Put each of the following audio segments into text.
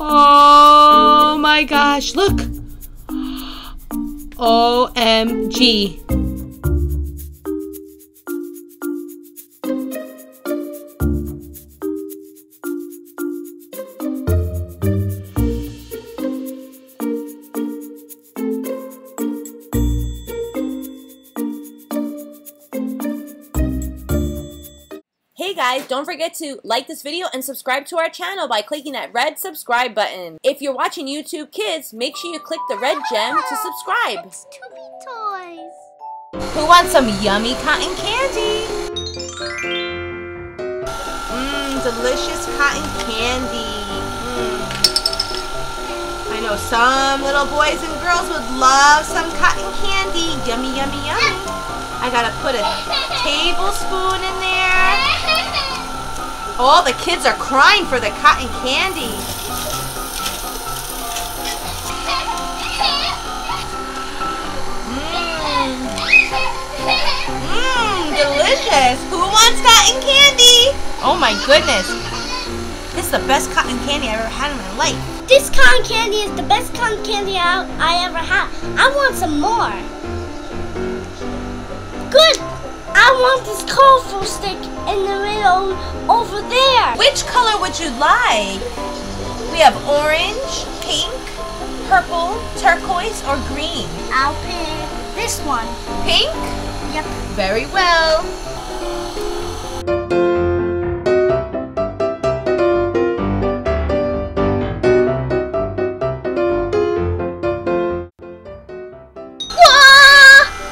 Oh my gosh, look. OMG. Hey guys, don't forget to like this video and subscribe to our channel by clicking that red subscribe button. If you're watching YouTube Kids, make sure you click the red gem to subscribe. It's Tubey Toys. Who wants some yummy cotton candy? Delicious cotton candy. I know some little boys and girls would love some cotton candy. Yummy, yummy, yummy. I gotta put a tablespoon in there. All the kids are crying for the cotton candy. Delicious. Who wants cotton candy? Oh my goodness. This is the best cotton candy I've ever had in my life. This cotton candy is the best cotton candy I ever had. I want some more. Good. I want this colorful stick in the middle over there. Which color would you like? We have orange, pink, purple, turquoise, or green. I'll pick this one. Pink? Yep. Very well.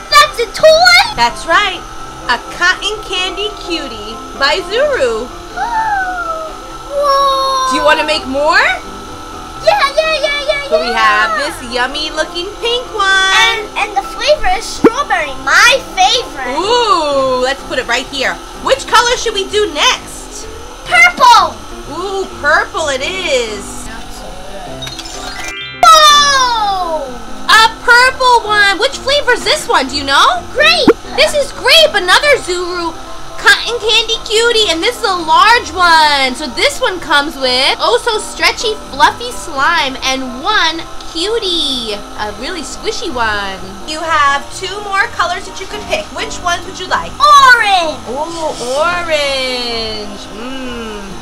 That's a toy? That's right. A Cotton Candy Cutie by ZURU. Whoa. Do you want to make more? Yeah. So we have this yummy looking pink one. And the flavor is strawberry, my favorite. Ooh, let's put it right here. Which color should we do next? Purple. Ooh, purple it is. Whoa! A purple one. Which flavor is this one? Do you know? Grape. This is Grape, another ZURU Cotton Candy Cutie, and this is a large one. So this one comes with oh so stretchy, fluffy slime and one cutie, a really squishy one. You have two more colors that you can pick. Which ones would you like? Orange. Oh, orange.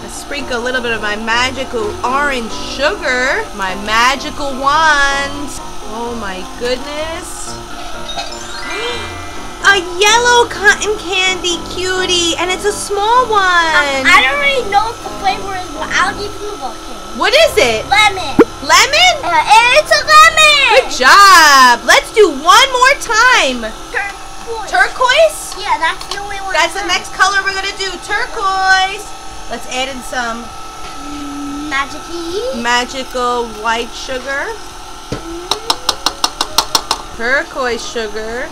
Let's sprinkle a little bit of my magical orange sugar, my magical wand. Oh my goodness. A yellow cotton candy cutie, and it's a small one. I don't really know what the flavor is without even looking. What is it? Lemon. Lemon? It's a lemon. Good job. Let's do one more time. Turquoise. Turquoise? Yeah, that's the only one. That's the next color we're going to do. Turquoise. Let's add in some magical white sugar. Turquoise sugar.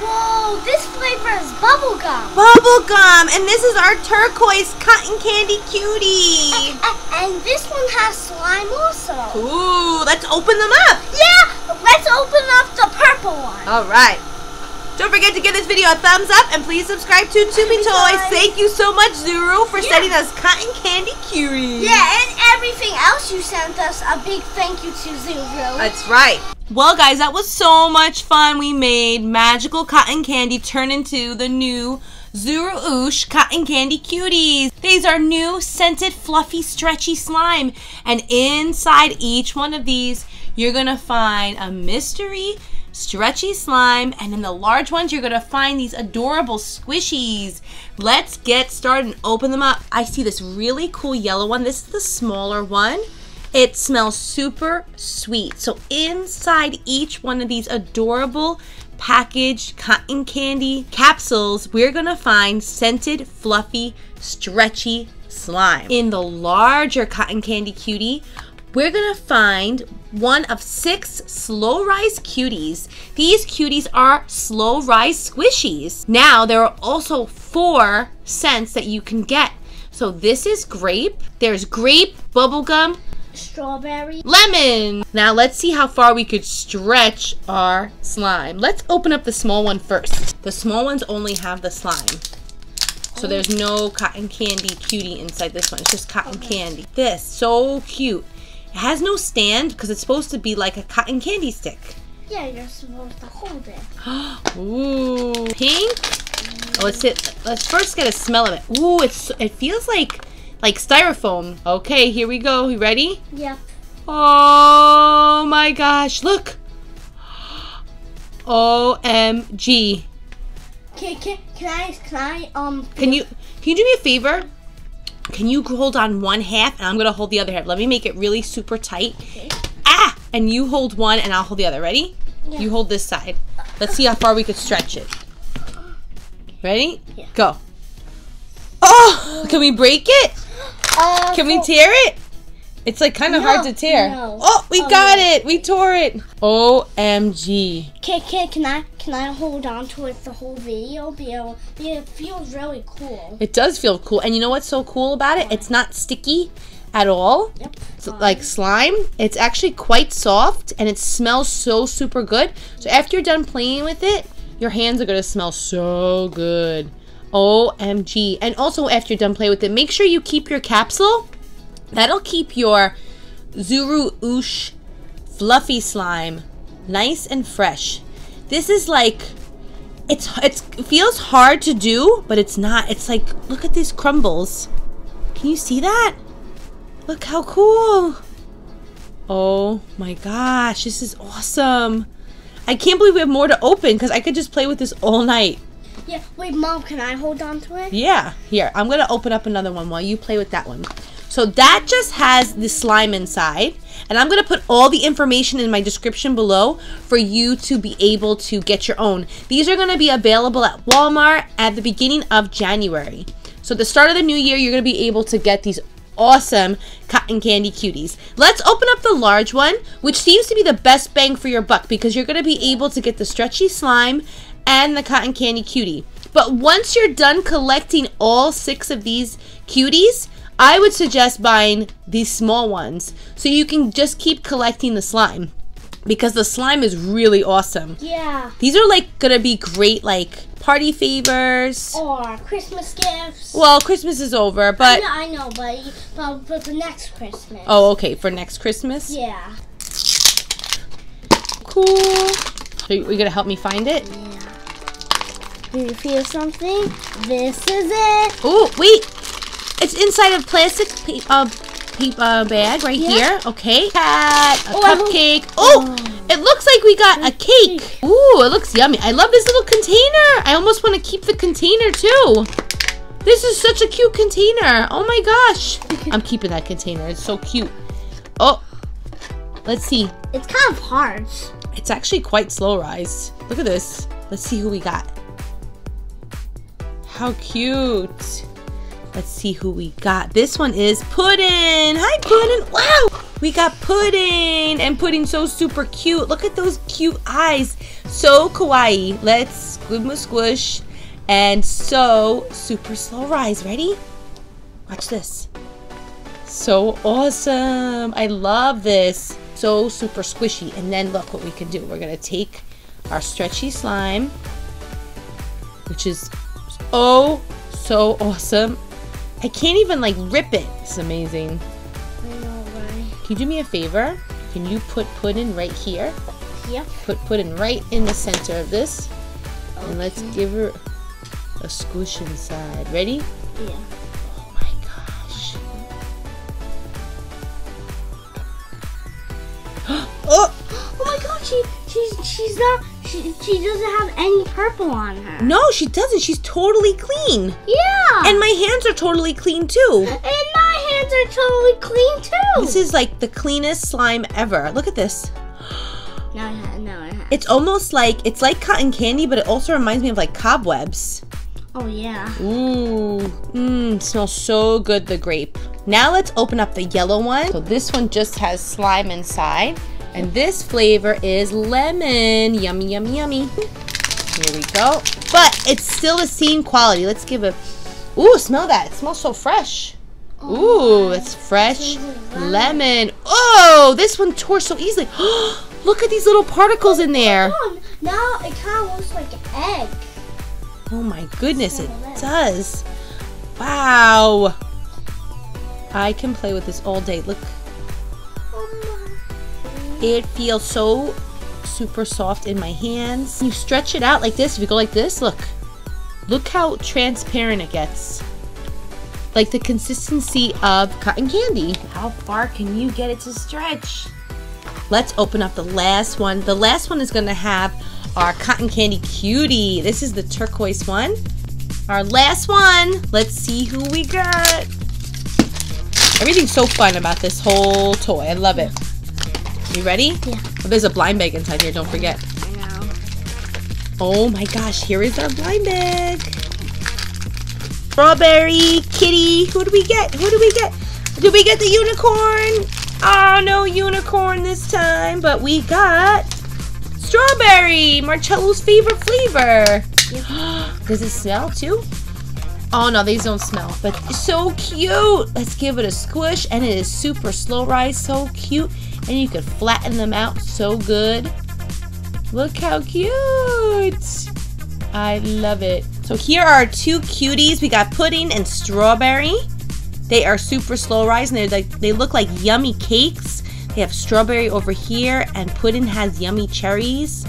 Whoa, this flavor is bubblegum. Bubblegum, and this is our turquoise cotton candy cutie. And this one has slime also. Ooh, let's open them up. Yeah, let's open up the purple one. All right. Don't forget to give this video a thumbs up and please subscribe to Tubey Toys. Thank you so much, ZURU, for sending us cotton candy cuties. Yeah, and everything else you sent us, a big thank you to ZURU. That's right. Well, guys, that was so much fun. We made magical cotton candy turn into the new Zuru OOSH Cotton Candy Cuties. These are new scented, fluffy, stretchy slime. And inside each one of these, you're going to find a mystery stretchy slime, and in the large ones you're gonna find these adorable squishies. Let's get started and open them up. I see this really cool yellow one. This is the smaller one. It smells super sweet. So inside each one of these adorable packaged cotton candy capsules, we're gonna find scented, fluffy, stretchy slime. In the larger cotton candy cutie, we're gonna find one of 6 slow rise cuties. These cuties are slow rise squishies. Now there are also 4 scents that you can get. So this is grape, there's grape, bubblegum, strawberry, lemon. Now let's see how far we could stretch our slime. Let's open up the small one first. The small ones only have the slime. So there's no cotton candy cutie inside this one. It's just cotton candy. This, so cute. It has no stand because it's supposed to be like a cotton candy stick. Yeah, you're supposed to hold it. Ooh, pink. Oh, let's first get a smell of it. Ooh, it feels like styrofoam. Okay, here we go. You ready? Yep. Oh my gosh, look. OMG. Can I Can you do me a favor? Can you hold on one half and I'm gonna hold the other half? Let me make it really super tight. Okay. Ah! And you hold one and I'll hold the other. Ready? Yeah. You hold this side. Let's see how far we could stretch it. Ready? Yeah. Go. Oh! Can we break it? Can we tear it? It's like kind of hard to tear. No. Oh, we got it. We tore it. OMG. Can I hold on to it the whole video? Because it feels really cool. It does feel cool. And you know what's so cool about it? It's not sticky at all. Yep. It's like slime. It's actually quite soft and it smells so super good. So after you're done playing with it, your hands are going to smell so good. OMG. And also after you're done playing with it, make sure you keep your capsule. That'll keep your ZURU OOSH fluffy slime nice and fresh. This is like, it feels hard to do, but it's not. It's like, look at these crumbles. Can you see that? Look how cool. Oh my gosh, this is awesome. I can't believe we have more to open because I could just play with this all night. Yeah, wait, Mom, can I hold on to it? Yeah, here, I'm gonna open up another one while you play with that one. So that just has the slime inside, and I'm gonna put all the information in my description below for you to be able to get your own. These are gonna be available at Walmart at the beginning of January. So at the start of the new year, you're gonna be able to get these awesome cotton candy cuties. Let's open up the large one, which seems to be the best bang for your buck because you're gonna be able to get the stretchy slime and the cotton candy cutie. But once you're done collecting all 6 of these cuties, I would suggest buying these small ones so you can just keep collecting the slime because the slime is really awesome. Yeah. These are like gonna be great like party favors or Christmas gifts. Well, Christmas is over, but I know, but the next Christmas. Oh, okay, for next Christmas. Yeah. Cool. So you're gonna help me find it? Yeah. Do you feel something? This is it. Oh, wait. It's inside a plastic bag right here. Okay. Cat, a cupcake. It looks like we got a cake. Ooh, it looks yummy. I love this little container. I almost want to keep the container too. This is such a cute container. Oh my gosh. I'm keeping that container. It's so cute. Oh, let's see. It's kind of hard. It's actually quite slow rise. Look at this. Let's see who we got. How cute. Let's see who we got. This one is Puddin'. Hi, Puddin'. Wow. We got Puddin'. And Puddin's so super cute. Look at those cute eyes. So kawaii. Let's squish. And so super slow rise. Ready? Watch this. So awesome. I love this. So super squishy. And then look what we can do. We're going to take our stretchy slime, which is so awesome. I can't even like rip it. It's amazing. I know, right? Can you do me a favor? Can you put Puddin' right here? Yep. Put Puddin' right in the center of this. Okay. And let's give her a squish inside. Ready? Yeah. Oh my gosh. Oh my gosh, she's not, she doesn't have any purple on her. No, she doesn't. She's totally clean. Yeah. And my hands are totally clean too. And my hands are totally clean too. This is like the cleanest slime ever. Look at this. No, I have. It's almost like, it's like cotton candy, but it also reminds me of like cobwebs. Oh yeah. Ooh, smells so good, the grape. Now let's open up the yellow one. So this one just has slime inside. And this flavor is lemon. Yummy, yummy, yummy. Here we go. But it's still the same quality. Let's give a, ooh, smell that. It smells so fresh. Ooh, it's fresh lemon. Oh, this one tore so easily. Look at these little particles in there. Oh, now it kind of looks like an egg. Oh my goodness, it does. Wow. I can play with this all day. Look. It feels so super soft in my hands. You stretch it out like this. If you go like this, look. Look how transparent it gets. Like the consistency of cotton candy. How far can you get it to stretch? Let's open up the last one. The last one is gonna have our Cotton Candy Cutie. This is the turquoise one. Our last one. Let's see who we got. Everything's so fun about this whole toy. I love it. You ready? Yeah. Oh, there's a blind bag inside here, don't forget. I know. Oh my gosh, here is our blind bag. Strawberry, kitty. Who do we get? Who do we get? Did we get the unicorn? Oh, no unicorn this time, but we got strawberry, Marcello's favorite flavor. Yep. Does it smell too? Oh no, these don't smell, but it's so cute. Let's give it a squish, and it is super slow rise, so cute, and you could flatten them out so good. Look how cute. I love it. So here are our two cuties. We got pudding and strawberry. They are super slow rise, and they look like yummy cakes. They have strawberry over here, and pudding has yummy cherries.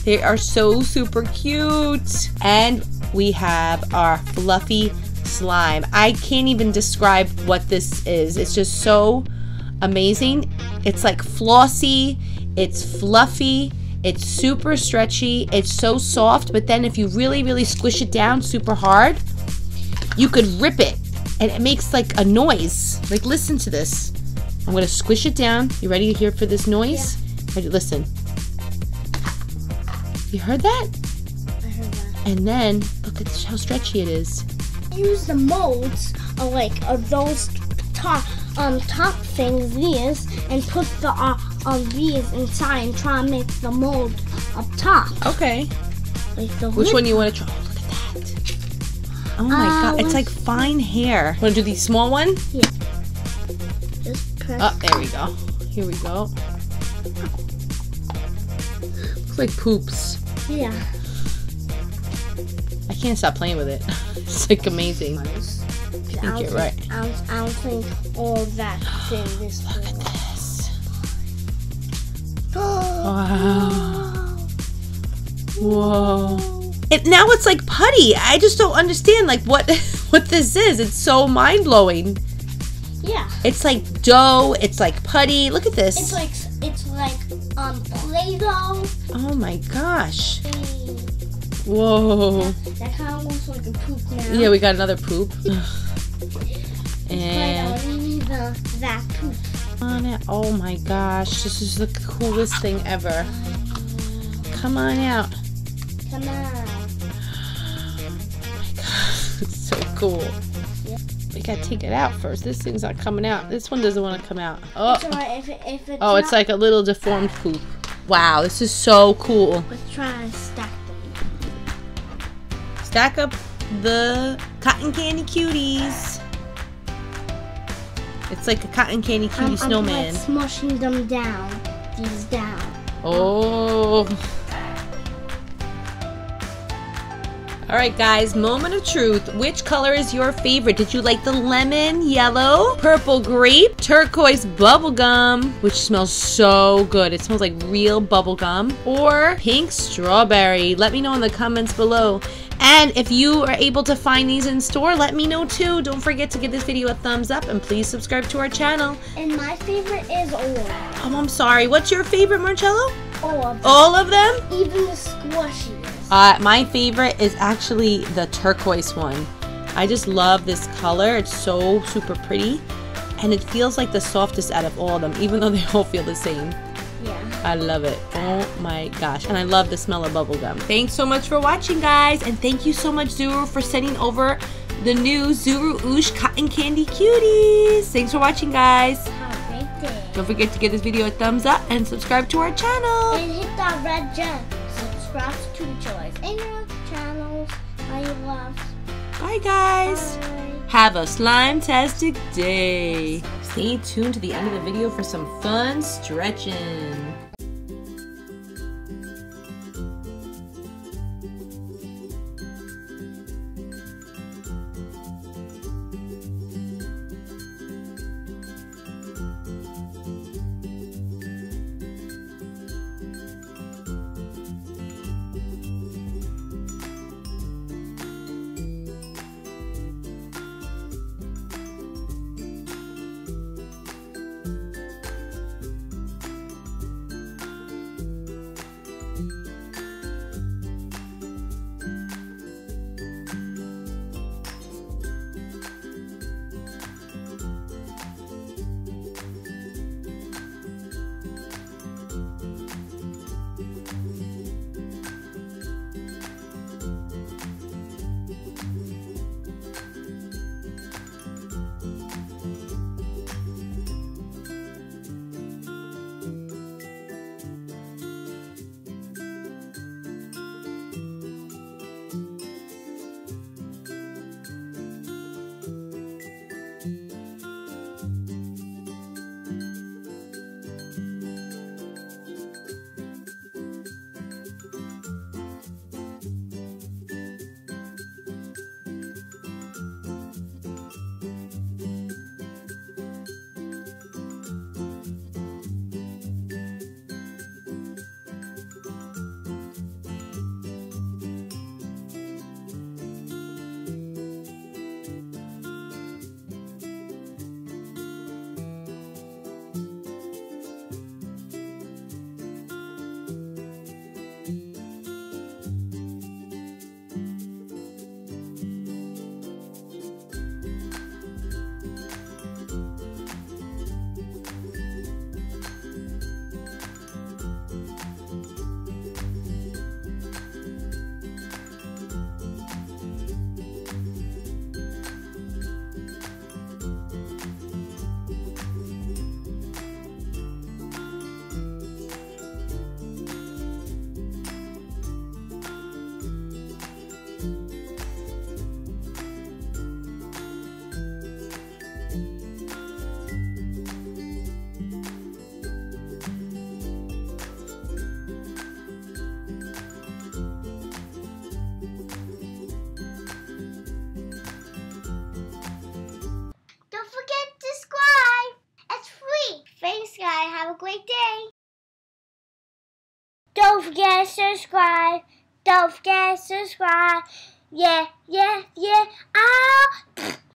They are so super cute. And we have our fluffy slime. I can't even describe what this is. It's just so amazing. It's like flossy, it's fluffy, it's super stretchy, it's so soft, but then if you really, really squish it down super hard, you could rip it, and it makes like a noise. Like, listen to this. I'm gonna squish it down. You ready to hear for this noise? Yeah. Ready? Listen. You heard that? I heard that. And then look at how stretchy it is. Use the molds of those top things, these, and put the these inside and try and make the mold up top. Okay. Like the Which one you want to try? Oh, look at that. Oh my god, it's like fine hair. Want to do the small one? Yeah. Just press. Oh, there we go. Here we go. Looks like poops. Yeah. I can't stop playing with it. It's like amazing. I think you're right. I don't think all that's in this. Look at this. Wow. Whoa. Now it's like putty. I just don't understand like what this is. It's so mind-blowing. Yeah. It's like dough. It's like putty. Look at this. It's like Play-Doh. Oh my gosh. Whoa. That kind of looks like a poop now. Yeah, we got another poop. And that poop. on it. Oh my gosh, this is the coolest thing ever. Come on out. Come on. Oh my god, it's so cool. Yep. We gotta take it out first. This thing's not coming out. This one doesn't want to come out. Oh, It's alright if it's oh, it's like a little deformed poop. Wow, this is so cool. Let's try and stack them. Stack up the Cotton Candy Cuties. It's like a Cotton Candy Cutie snowman. I'm smushing them down. These down. Oh. Alright guys, moment of truth. Which color is your favorite? Did you like the lemon, yellow, purple grape, turquoise bubblegum, which smells so good. It smells like real bubblegum, or pink strawberry? Let me know in the comments below. And if you are able to find these in store, let me know too. Don't forget to give this video a thumbs up and please subscribe to our channel. And my favorite is all of them. Oh, I'm sorry. What's your favorite, Marcello? All of them. All of them? Even the squishies. My favorite is actually the turquoise one. I just love this color. It's so super pretty. And it feels like the softest out of all of them, even though they all feel the same. Yeah. I love it. Oh my gosh. And I love the smell of bubblegum. Thanks so much for watching, guys. And thank you so much, Zuru, for sending over the new ZURU OOSH Cotton Candy Cuties. Thanks for watching, guys. Have a great day. Don't forget to give this video a thumbs up and subscribe to our channel. And hit that red gem. Subscribe to Cutie Toys and your channels. I love. Bye, guys. Bye. Have a slime-tastic day. Stay tuned to the end of the video for some fun stretching. a great day. Don't forget to subscribe. Don't forget to subscribe. Yeah, yeah, yeah. Ah.